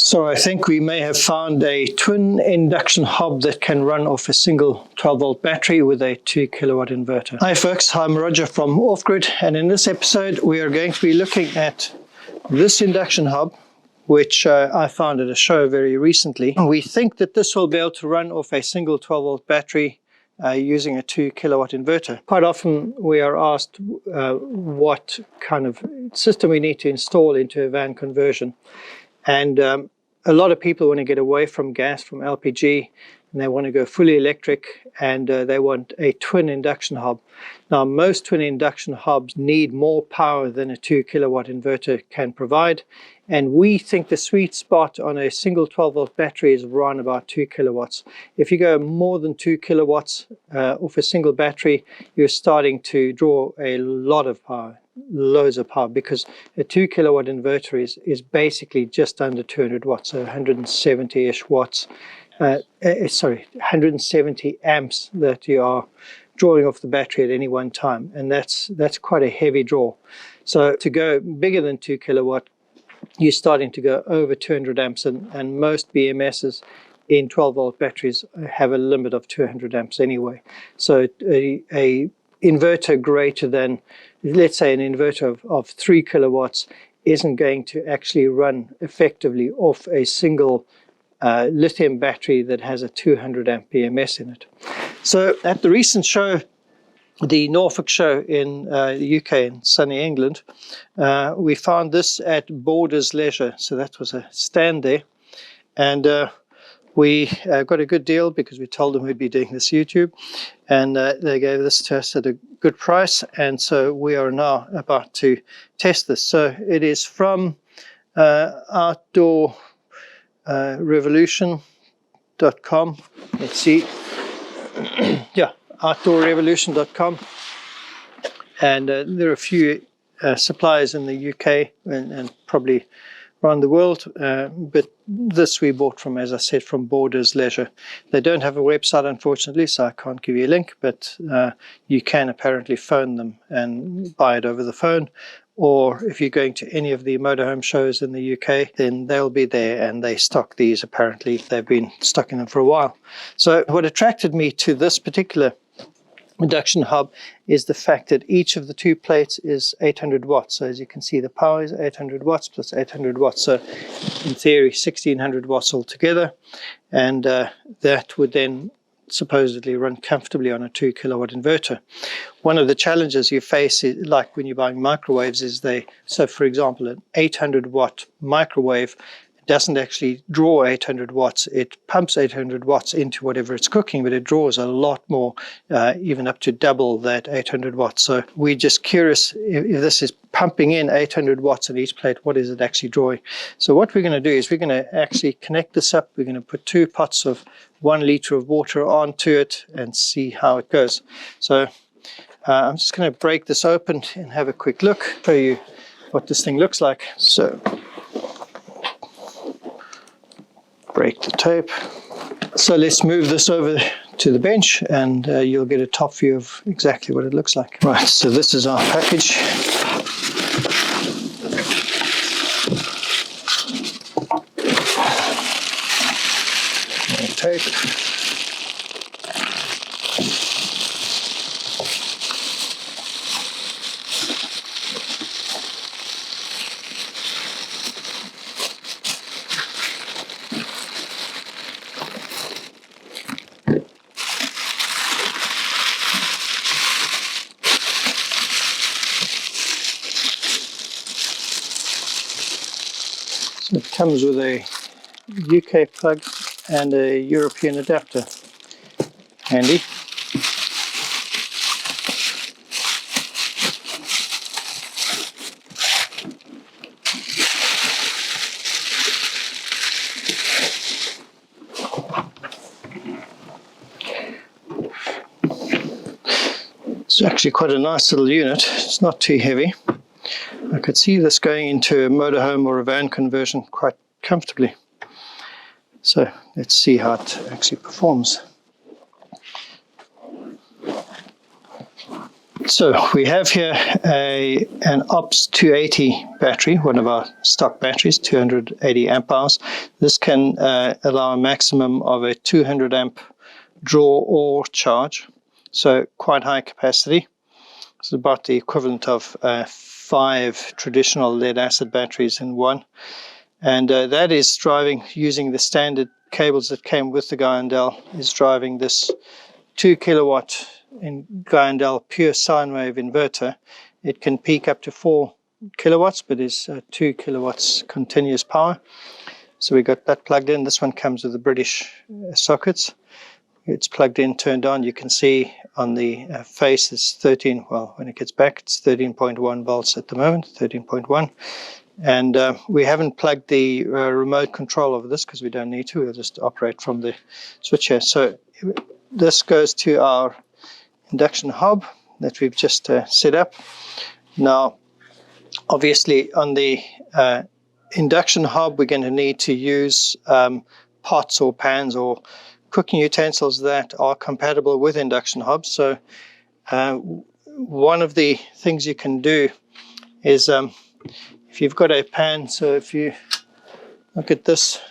So I think we may have found a twin induction hob that can run off a single 12-volt battery with a 2 kilowatt inverter. Hi folks, I'm Roger from Offgrid, and in this episode we are going to be looking at this induction hob, which I found at a show very recently. We think that this will be able to run off a single 12-volt battery using a 2 kilowatt inverter. Quite often we are asked what kind of system we need to install into a van conversion. And a lot of people want to get away from gas, from LPG, and they want to go fully electric, and they want a twin induction hob. Now, most twin induction hobs need more power than a 2 kilowatt inverter can provide, and we think the sweet spot on a single 12-volt battery is around about 2 kilowatts. If you go more than 2 kilowatts off a single battery, you're starting to draw a lot of power. Loads of power, because a 2 kilowatt inverter is basically just under 200 watts, so 170-ish watts, 170 amps that you are drawing off the battery at any one time, and that's quite a heavy draw. So to go bigger than 2 kilowatt, you're starting to go over 200 amps, and most BMSs in 12-volt batteries have a limit of 200 amps anyway. So a inverter greater than, let's say, an inverter of 3 kilowatts isn't going to actually run effectively off a single lithium battery that has a 200 amp BMS in it. So at the recent show, the Norfolk show in the UK in sunny England, we found this at Borders Leisure. So that was a stand there, and we got a good deal because we told them we'd be doing this YouTube, and they gave this to us at a good price, and so we are now about to test this. So it is from outdoorrevolution.com. Let's see. Yeah, outdoorrevolution.com, and there are a few suppliers in the UK and probably around the world, but this we bought from, as I said, from Borders Leisure. They don't have a website, unfortunately, so I can't give you a link, but you can apparently phone them and buy it over the phone, or if you're going to any of the motorhome shows in the UK, then they'll be there, and they stock these. Apparently they've been stocking them for a while. So what attracted me to this particular induction hob is the fact that each of the two plates is 800 watts. So as you can see, the power is 800 watts plus 800 watts. So in theory, 1600 watts altogether. And that would then supposedly run comfortably on a 2 kilowatt inverter. One of the challenges you face, like when you're buying microwaves, is so for example, an 800 watt microwave doesn't actually draw 800 watts. It pumps 800 watts into whatever it's cooking, but it draws a lot more, even up to double that 800 watts. So we're just curious, if this is pumping in 800 watts on each plate, what is it actually drawing? So what we're going to do is we're going to actually connect this up. We're going to put 2 pots of 1 liter of water onto it and see how it goes. So I'm just going to break this open and have a quick look, show you what this thing looks like. So break the tape. So let's move this over to the bench, and you'll get a top view of exactly what it looks like. Right, so this is our package. Tape. So it comes with a UK plug and a European adapter. Handy. It's actually quite a nice little unit. It's not too heavy. I could see this going into a motorhome or a van conversion quite comfortably. So let's see how it actually performs. So we have here an OPS 280 battery, one of our stock batteries, 280 amp hours. This can allow a maximum of a 200 amp draw or charge, so quite high capacity. It's about the equivalent of 5 traditional lead acid batteries in one, and that is driving, using the standard cables that came with the Guy&Del, is driving this 2 kilowatt in Guy&Del pure sine wave inverter. It can peak up to 4 kilowatts, but is 2 kilowatts continuous power. So we got that plugged in. This one comes with the British sockets. It's plugged in, turned on. You can see on the face it's 13, well, when it gets back, it's 13.1 volts at the moment, 13.1. And we haven't plugged the remote control of this because we don't need to. We'll just operate from the switch here. So this goes to our induction hob that we've just set up. Now, obviously, on the induction hob, we're going to need to use pots or pans or cooking utensils that are compatible with induction hobs. So one of the things you can do is if you've got a pan, so if you look at this,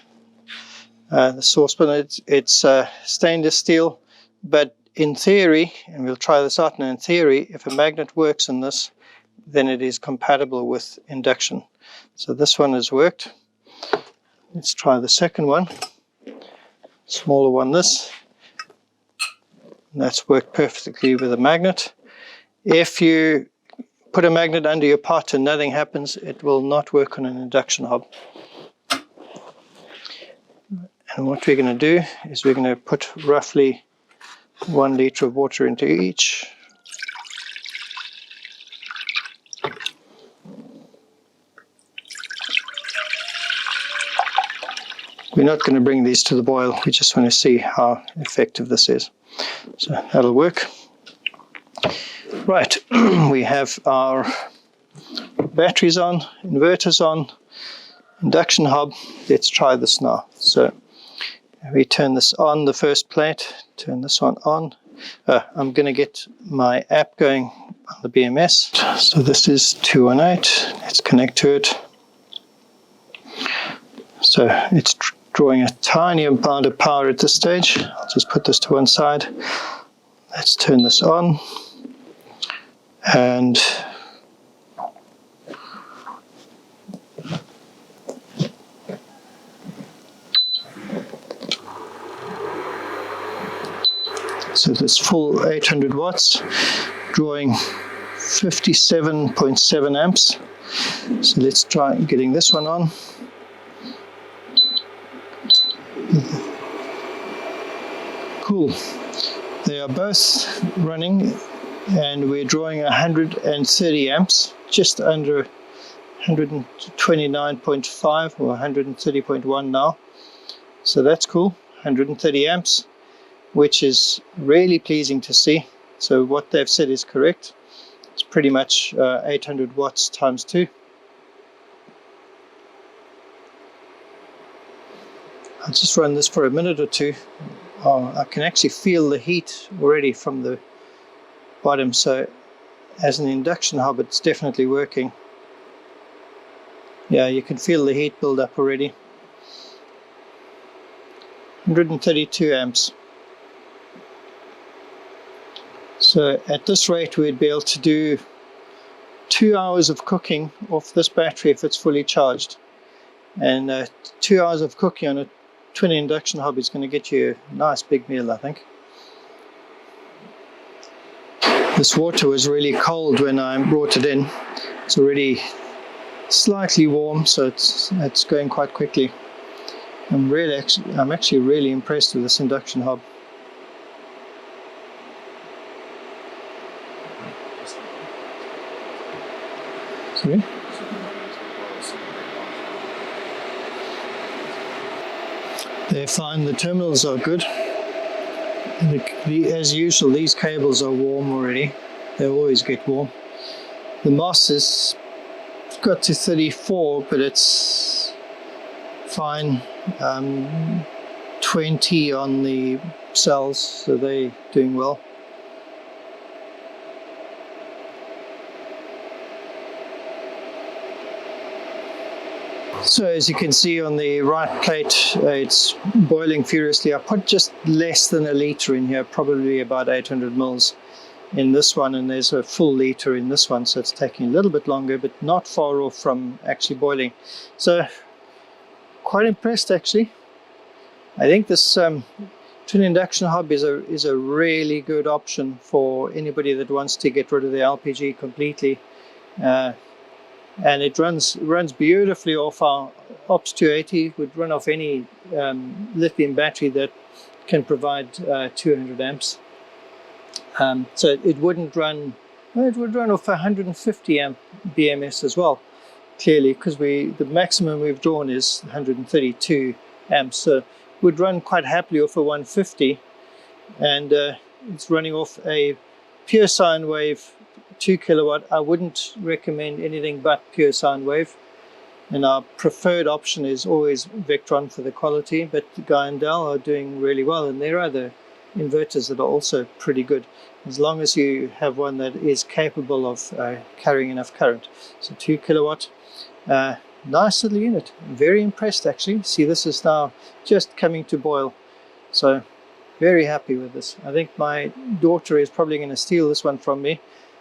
the saucepan, it's stainless steel, but in theory, and we'll try this out, and in theory, if a magnet works in this, then it is compatible with induction. So this one has worked. Let's try the second one. Smaller one, this. And that's worked perfectly with a magnet. If you put a magnet under your pot and nothing happens, it will not work on an induction hob. And what we're going to do is we're going to put roughly 1 liter of water into each. We're not going to bring these to the boil, we just want to see how effective this is. So that'll work. Right, we have our batteries on, inverters on, induction hob. Let's try this now. So we turn this on, the first plate, turn this one on. I'm going to get my app going on the BMS. So this is 218, let's connect to it. So it's drawing a tiny amount of power at this stage. I'll just put this to one side. Let's turn this on. And so this full 800 watts, drawing 57.7 amps. So let's try getting this one on. Cool. They are both running and we're drawing 130 amps, just under 129.5 or 130.1 now. So that's cool, 130 amps, which is really pleasing to see. So what they've said is correct. It's pretty much 800 watts times 2. I'll just run this for a minute or two. I can actually feel the heat already from the bottom, so as an induction hob it's definitely working. Yeah, you can feel the heat build up already. 132 amps. So at this rate we'd be able to do 2 hours of cooking off this battery if it's fully charged. And 2 hours of cooking on a twin induction hob is going to get you a nice big meal, I think. This water was really cold when I brought it in. It's already slightly warm, so it's going quite quickly. I'm actually really impressed with this induction hob. Sorry? They're fine, the terminals are good. As usual, these cables are warm already. They always get warm. The MOS has got to 34, but it's fine. 20 on the cells, so they're doing well. So as you can see on the right plate, it's boiling furiously. I put just less than a litre in here, probably about 800 mils in this one, and there's a full litre in this one, so it's taking a little bit longer, but not far off from actually boiling. So quite impressed actually. I think this twin induction hob is a really good option for anybody that wants to get rid of the LPG completely. And it runs beautifully off our OPS 280. Would run off any lithium battery that can provide 200 amps. So it wouldn't run. Well, it would run off 150 amp BMS as well. Clearly, because the maximum we've drawn is 132 amps. So it would run quite happily off a 150, and it's running off a pure sine wave 2 kilowatt. I wouldn't recommend anything but pure sine wave, and our preferred option is always Vectron for the quality, but Guy and Dell are doing really well, and there are other inverters that are also pretty good, as long as you have one that is capable of carrying enough current. So 2 kilowatt, nice little unit. I'm very impressed actually. See, this is now just coming to boil, so very happy with this. I think my daughter is probably going to steal this one from me.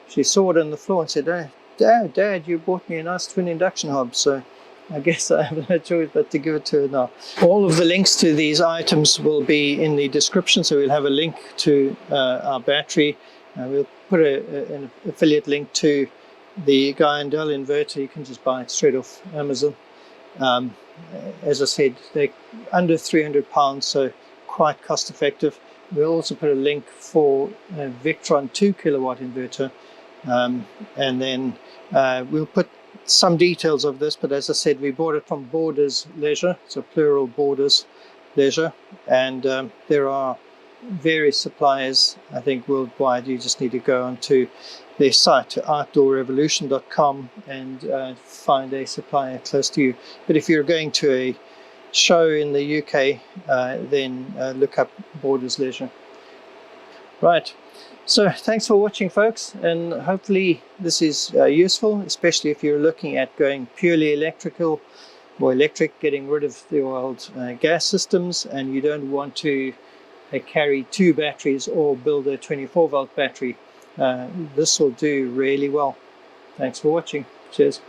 She saw it on the floor and said, "Oh, Dad, you bought me a nice twin induction hob." So I guess I have no choice but to give it to her now. All of the links to these items will be in the description. So we'll have a link to our battery. We'll put an affiliate link to the Guy and Dell inverter. You can just buy it straight off Amazon. As I said, they're under £300, so quite cost effective. We'll also put a link for a Vectron 2 kilowatt inverter. And then we'll put some details of this, but as I said, we bought it from Borders Leisure, so plural Borders Leisure, and there are various suppliers, I think worldwide. You just need to go onto their site, outdoorrevolution.com, and find a supplier close to you. But if you're going to a show in the UK, then look up Borders Leisure. Right. So thanks for watching, folks, and hopefully this is useful, especially if you're looking at going purely electrical or electric, getting rid of the old gas systems, and you don't want to carry 2 batteries or build a 24-volt battery. This will do really well. Thanks for watching. Cheers.